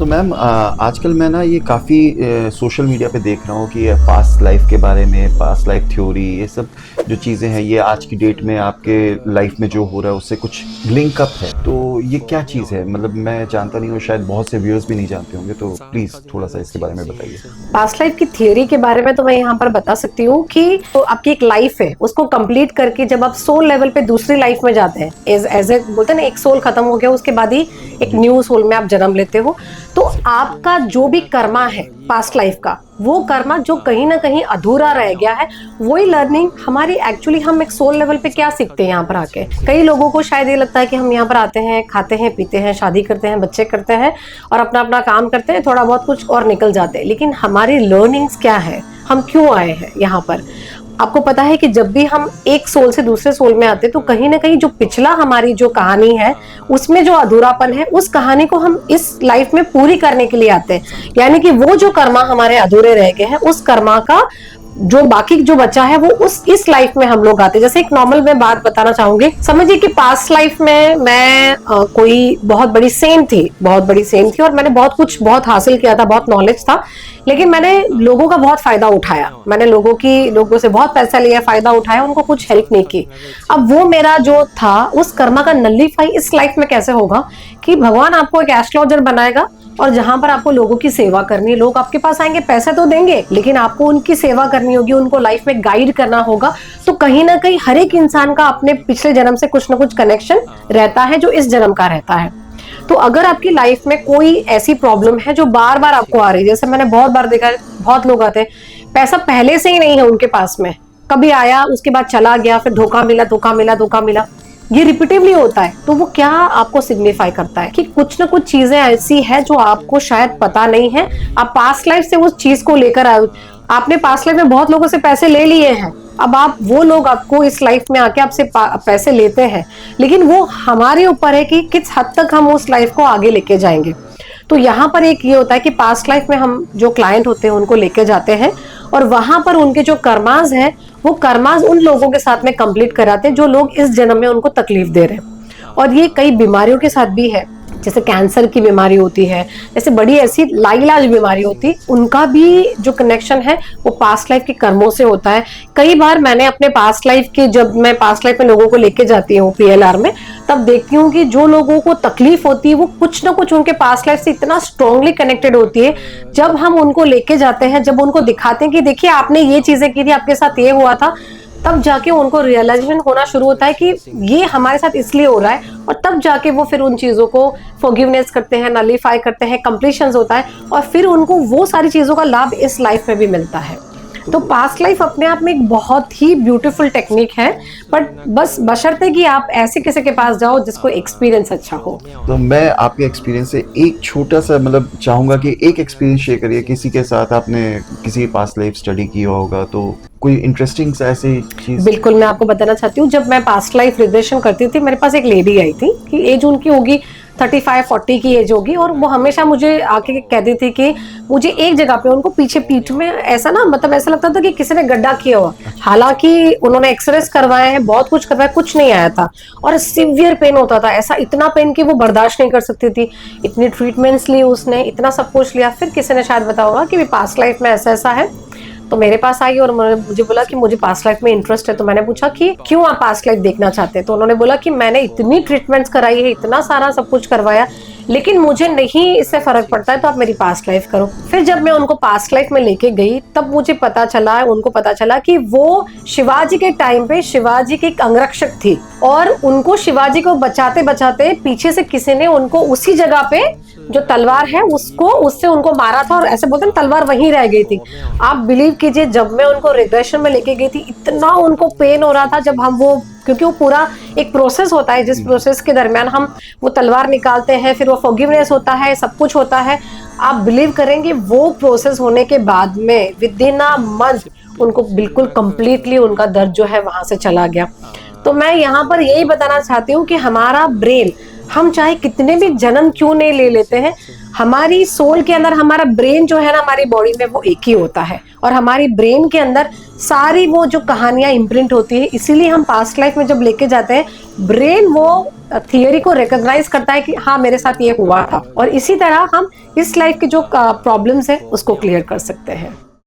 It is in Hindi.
तो मैम आजकल मैं ना ये काफ़ी सोशल मीडिया पे देख रहा हूँ कि पास्ट लाइफ के बारे में, पास्ट लाइफ थ्योरी, ये सब जो चीज़ें हैं ये आज की डेट में आपके लाइफ में जो हो रहा है उससे कुछ लिंक अप है। तो ये क्या चीज़ है? मतलब मैं जानता नहीं हूँ, शायद बहुत से व्यूअर्स भी नहीं जानते होंगे, तो प्लीज़ थोड़ा सा इसके बारे में बताइए। पास्ट लाइफ की थियोरी के बारे में तो मैं यहाँ पर बता सकती हूँ कि तो आपकी एक लाइफ है, उसको कंप्लीट करके जब आप सोल लेवल पे दूसरी लाइफ में जाते हैं, एज ए बोलते हैं ना, एक सोल खत्म हो गया उसके बाद ही एक न्यू सोल में आप जन्म लेते हो। तो आपका जो भी कर्मा है पास्ट लाइफ का, वो कर्मा जो कहीं ना कहीं अधूरा रह गया है, वही लर्निंग हमारी एक्चुअली हम एक सोल लेवल पे क्या सीखते हैं यहाँ पर आके। कई लोगों को शायद ये लगता है कि हम यहाँ पर आते हैं, खाते हैं, पीते हैं, शादी करते हैं, बच्चे करते हैं और अपना अपना काम करते हैं, थोड़ा बहुत कुछ और निकल जाते हैं। लेकिन हमारी लर्निंग्स क्या है, हम क्यों आए हैं यहाँ पर? आपको पता है कि जब भी हम एक सोल से दूसरे सोल में आते हैं तो कहीं ना कहीं जो पिछला हमारी जो कहानी है उसमें जो अधूरापन है, उस कहानी को हम इस लाइफ में पूरी करने के लिए आते हैं। यानी कि वो जो कर्मा हमारे अधूरे रह गए हैं, उस कर्मा का जो बाकी जो बचा है वो इस लाइफ में हम लोग आते हैं। जैसे एक नॉर्मल मैं बात बताना चाहूंगी, समझिए कि पास्ट लाइफ में मैं कोई बहुत बड़ी सेंट थी और मैंने बहुत हासिल किया था, बहुत नॉलेज था, लेकिन मैंने लोगों का बहुत फायदा उठाया। मैंने लोगों से बहुत पैसा लिया, फायदा उठाया, उनको कुछ हेल्प नहीं की। अब वो मेरा जो था उस कर्मा का नल्लीफाई इस लाइफ में कैसे होगा कि भगवान आपको एक एस्ट्रोलॉजर बनाएगा और जहां पर आपको लोगों की सेवा करनी है, लोग आपके पास आएंगे, पैसे तो देंगे, लेकिन आपको उनकी सेवा करनी होगी, उनको लाइफ में गाइड करना होगा। तो कहीं ना कहीं हर एक इंसान का अपने पिछले जन्म से कुछ ना कुछ कनेक्शन रहता है जो इस जन्म का रहता है। तो अगर आपकी लाइफ में कोई ऐसी प्रॉब्लम है जो बार बार आपको आ रही है, जैसे मैंने बहुत बार देखा है, बहुत लोग आते हैं, पैसा पहले से ही नहीं है उनके पास में, कभी आया उसके बाद चला गया, फिर धोखा मिला, ये रिपीटिवली होता है। तो वो क्या आपको सिग्निफाई करता है कि कुछ ना कुछ चीजें ऐसी है जो आपको शायद पता नहीं है। आप पास्ट लाइफ से उस चीज को लेकर आए, आपने पास्ट लाइफ में बहुत लोगों से पैसे ले लिए हैं, अब वो लोग आपको इस लाइफ में आके आपसे पैसे लेते हैं, लेकिन वो हमारे ऊपर है कि किस हद तक हम उस लाइफ को आगे लेके जाएंगे। तो यहाँ पर एक ये होता है कि पास्ट लाइफ में हम जो क्लाइंट होते हैं उनको लेके जाते हैं और वहां पर उनके जो कर्माज हैं, वो कर्माज उन लोगों के साथ में कंप्लीट कराते हैं जो लोग इस जन्म में उनको तकलीफ दे रहे हैं। और ये कई बीमारियों के साथ भी है, जैसे कैंसर की बीमारी होती है, जैसे बड़ी ऐसी लाइलाज बीमारी होती है, उनका भी जो कनेक्शन है वो पास्ट लाइफ के कर्मों से होता है। कई बार मैंने अपने पास्ट लाइफ के, जब मैं पास्ट लाइफ में लोगों को लेके जाती हूँ PLR में, तब देखती हूँ कि जो लोगों को तकलीफ होती है वो कुछ ना कुछ उनके पास्ट लाइफ से इतना स्ट्रांगली कनेक्टेड होती है। जब हम उनको लेके जाते हैं, जब उनको दिखाते हैं कि देखिए आपने ये चीजें की थी, आपके साथ ये हुआ था, तब जाके उनको रियलाइजेशन होना शुरू होता है कि ये हमारे साथ इसलिए हो रहा है, और तब जाके वो फिर उन चीजों को फॉरगिवनेस करते हैं, नलीफाई करते हैं, कंप्लीशंस होता है, और फिर उनको वो सारी चीजों का लाभ इस लाइफ में भी मिलता है। तो पास्ट लाइफ अपने आप में एक बहुत ही ब्यूटीफुल टेक्निक है, बट बस बशर्ते कि आप ऐसे किसी के पास जाओ जिसको एक्सपीरियंस अच्छा हो। तो मैं आपके एक्सपीरियंस से एक छोटा सा मतलब चाहूंगा कि एक एक्सपीरियंस शेयर करिए किसी के साथ, आपने किसी पास्ट लाइफ स्टडी किया होगा तो कोई इंटरेस्टिंग सा ऐसी चीज। बिल्कुल, मैं आपको बताना चाहती हूँ, जब मैं पास्ट लाइफ रिग्रेशन करती थी, मेरे पास एक लेडी आई थी कि एज उनकी होगी 35-40 की एज होगी, और वो हमेशा मुझे आके कहती थी कि मुझे एक जगह पे उनको पीछे पीठ में ऐसा ना, मतलब ऐसा लगता था कि किसी ने गड्ढा किया हुआ। हालांकि उन्होंने एक्सरेस करवाए हैं, बहुत कुछ करवाया, कुछ नहीं आया था, और सिवियर पेन होता था, ऐसा इतना पेन कि वो बर्दाश्त नहीं कर सकती थी। इतनी ट्रीटमेंट्स ली उसने, इतना सब कुछ लिया, फिर किसी ने शायद बताया होगा कि पास्ट लाइफ में ऐसा ऐसा है, तो मेरे पास आई और मुझे बोला कि मुझे पास्ट लाइफ में इंटरेस्ट है। तो मैंने पूछा कि क्यों आप पास्ट लाइफ देखना चाहते हैं? तो उन्होंने बोला कि मैंने इतनी ट्रीटमेंट्स कराई है, इतना सारा सब कुछ करवाया, लेकिन मुझे नहीं इससे फर्क पड़ता है, तो आप मेरी पास्ट लाइफ करो। फिर जब मैं उनको पास्ट लाइफ में लेके गई, तब मुझे पता चला, उनको पता चला कि वो शिवाजी के टाइम पे शिवाजी की एक अंगरक्षक थी, और उनको शिवाजी को बचाते बचाते पीछे से किसी ने उनको उसी जगह पे जो तलवार है उससे उनको मारा था, और ऐसे बोलते हैं तलवार वहीं रह गई थी। आप बिलीव कीजिए, जब मैं उनको रिग्रेशन में लेके गई थी, इतना उनको पेन हो रहा था, जब हम वो, क्योंकि वो पूरा एक प्रोसेस होता है, जिस प्रोसेस के दरमियान हम वो तलवार निकालते हैं, फिर वो फॉरगिवनेस होता है, सब कुछ होता है। आप बिलीव करेंगे, वो प्रोसेस होने के बाद में विद इन अ मंथ उनको बिल्कुल कंप्लीटली उनका दर्द जो है वहां से चला गया। तो मैं यहाँ पर यही बताना चाहती हूँ कि हमारा ब्रेन हम चाहे कितने भी जन्म क्यों नहीं ले लेते हैं, हमारी सोल के अंदर हमारा ब्रेन जो है ना हमारी बॉडी में वो एक ही होता है, और हमारी ब्रेन के अंदर सारी वो जो कहानियां इम्प्रिंट होती है, इसीलिए हम पास्ट लाइफ में जब लेके जाते हैं ब्रेन वो थियरी को रिकॉग्नाइज करता है कि हाँ मेरे साथ ये हुआ था, और इसी तरह हम इस लाइफ की जो प्रॉब्लम्स है उसको क्लियर कर सकते हैं।